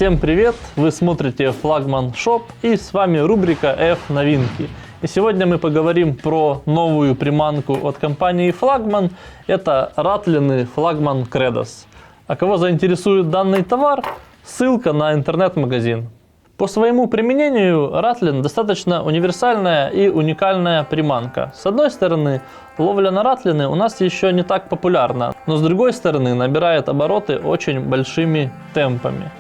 Всем привет! Вы смотрите Флагман Шоп, и с вами рубрика F-новинки. И сегодня мы поговорим про новую приманку от компании Флагман. Это ратлины Флагман Credos. А кого заинтересует данный товар, ссылка на интернет-магазин. По своему применению ратлин достаточно универсальная и уникальная приманка. С одной стороны, ловля на ратлины у нас еще не так популярна, но с другой стороны набирает обороты очень большими темпами.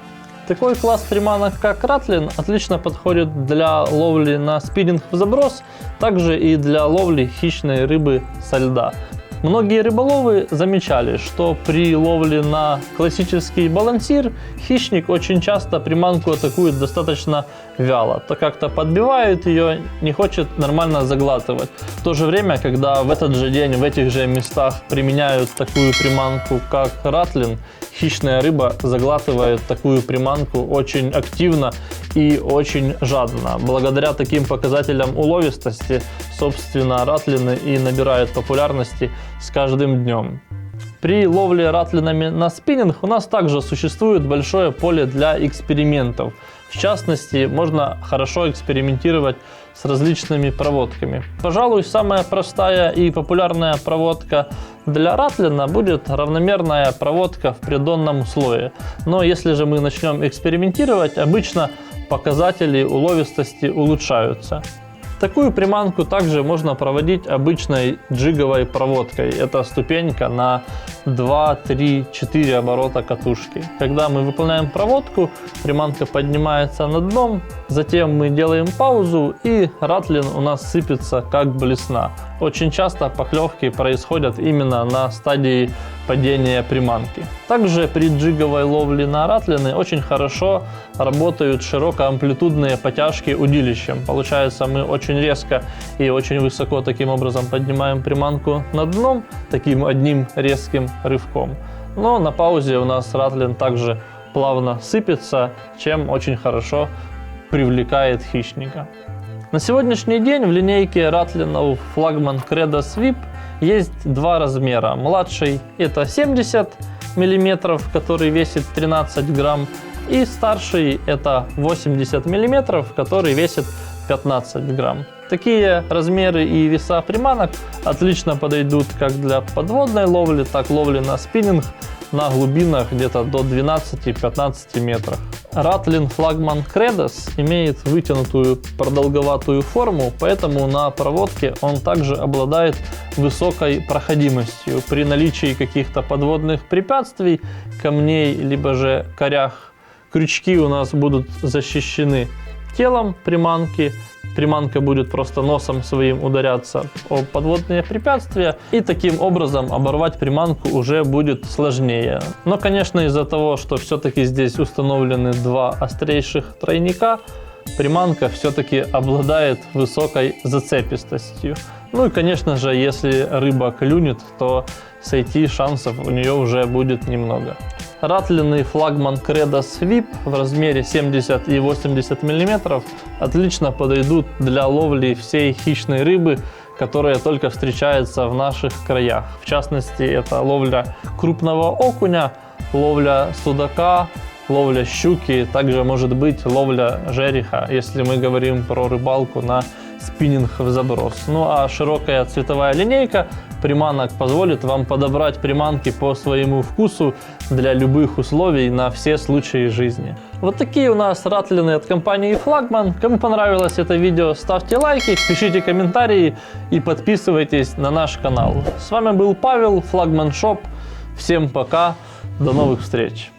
Такой класс приманок, как ратлин, отлично подходит для ловли на спиннинг в заброс, также и для ловли хищной рыбы со льда. Многие рыболовы замечали, что при ловле на классический балансир хищник очень часто приманку атакует достаточно вяло, то как-то подбивает ее, не хочет нормально заглатывать. В то же время, когда в этот же день в этих же местах применяют такую приманку, как ратлин, хищная рыба заглатывает такую приманку очень активно и очень жадно. Благодаря таким показателям уловистости, собственно, ратлины и набирают популярности с каждым днем. При ловле ратлинами на спиннинг у нас также существует большое поле для экспериментов. В частности, можно хорошо экспериментировать с различными проводками. Пожалуй, самая простая и популярная проводка для ратлина будет равномерная проводка в придонном слое. Но если же мы начнем экспериментировать, обычно показатели уловистости улучшаются. Такую приманку также можно проводить обычной джиговой проводкой. Это ступенька на 2, 3, 4 оборота катушки. Когда мы выполняем проводку, приманка поднимается над дном, затем мы делаем паузу, и ратлин у нас сыпется как блесна. Очень часто поклевки происходят именно на стадии падения приманки. Также при джиговой ловле на ратлины очень хорошо работают широкоамплитудные потяжки удилищем. Получается, мы очень резко и очень высоко таким образом поднимаем приманку над дном, таким одним резким рывком. Но на паузе у нас ратлин также плавно сыпется, чем очень хорошо привлекает хищника. На сегодняшний день в линейке ратлинов Флагман Credos VIP есть два размера. Младший это 70 мм, который весит 13 грамм, и старший это 80 мм, который весит 15 грамм. Такие размеры и веса приманок отлично подойдут как для подводной ловли, так и ловли на спиннинг на глубинах где-то до 12-15 метров. Ратлин Флагман Credos имеет вытянутую продолговатую форму, поэтому на проводке он также обладает высокой проходимостью. При наличии каких-то подводных препятствий, камней, либо же корях, крючки у нас будут защищены телом приманки. Приманка будет просто носом своим ударяться о подводные препятствия, и таким образом оборвать приманку уже будет сложнее. Но, конечно, из-за того, что все-таки здесь установлены два острейших тройника, приманка все-таки обладает высокой зацепистостью. Ну и, конечно же, если рыба клюнет, то сойти шансов у нее уже будет немного. Ратлины Флагман Credos VIP в размере 70 и 80 мм отлично подойдут для ловли всей хищной рыбы, которая только встречается в наших краях. В частности, это ловля крупного окуня, ловля судака, ловля щуки, также может быть ловля жереха, если мы говорим про рыбалку на спиннинг в заброс. Ну а широкая цветовая линейка приманок позволит вам подобрать приманки по своему вкусу для любых условий на все случаи жизни. Вот такие у нас ратлины от компании Флагман. Кому понравилось это видео, ставьте лайки, пишите комментарии и подписывайтесь на наш канал. С вами был Павел, Флагман Шоп. Всем пока, до новых встреч!